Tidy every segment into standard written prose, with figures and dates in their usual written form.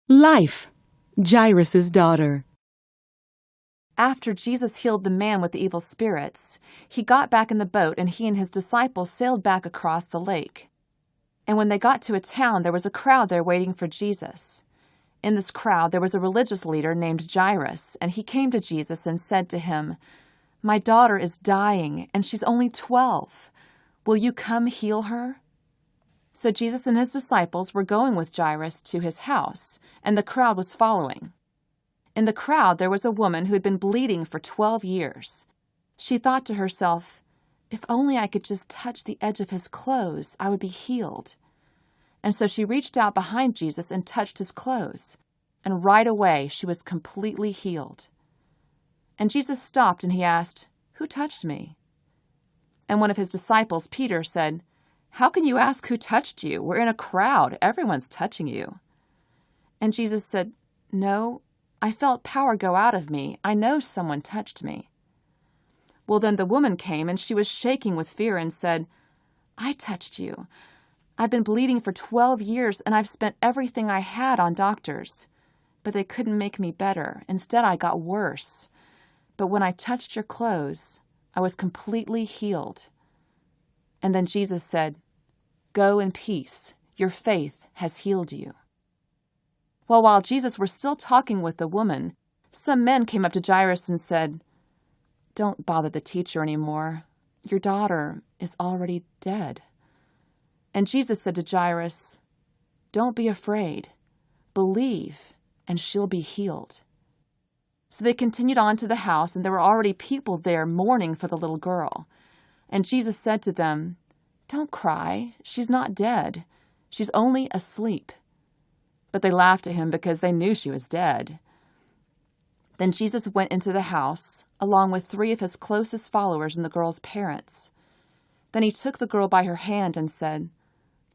Life, Jairus' daughter. After Jesus healed the man with the evil spirits, he got back in the boat and he and his disciples sailed back across the lake. And when they got to a town, there was a crowd there waiting for Jesus. In this crowd, there was a religious leader named Jairus, and he came to Jesus and said to him, "My daughter is dying, and she's only 12. Will you come heal her?" So Jesus and his disciples were going with Jairus to his house, and the crowd was following. In the crowd, there was a woman who had been bleeding for 12 years. She thought to herself, "If only I could just touch the edge of his clothes, I would be healed." And so she reached out behind Jesus and touched his clothes, and right away she was completely healed. And Jesus stopped and he asked, "Who touched me?" And one of his disciples, Peter, said, "How can you ask who touched you? We're in a crowd. Everyone's touching you." And Jesus said, "No, I felt power go out of me. I know someone touched me." Well, then the woman came, and she was shaking with fear and said, "I touched you. I've been bleeding for 12 years, and I've spent everything I had on doctors. But they couldn't make me better. Instead, I got worse. But when I touched your clothes, I was completely healed." And then Jesus said, "Go in peace. Your faith has healed you." Well, while Jesus were still talking with the woman, some men came up to Jairus and said, "Don't bother the teacher anymore. Your daughter is already dead." And Jesus said to Jairus, "Don't be afraid. Believe, and she'll be healed." So they continued on to the house, and there were already people there mourning for the little girl. And Jesus said to them, "Don't cry. She's not dead. She's only asleep." But they laughed at him because they knew she was dead. Then Jesus went into the house, along with 3 of his closest followers and the girl's parents. Then he took the girl by her hand and said,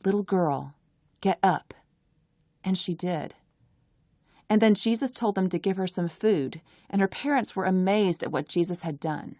"Little girl, get up." And she did. And then Jesus told them to give her some food, and her parents were amazed at what Jesus had done.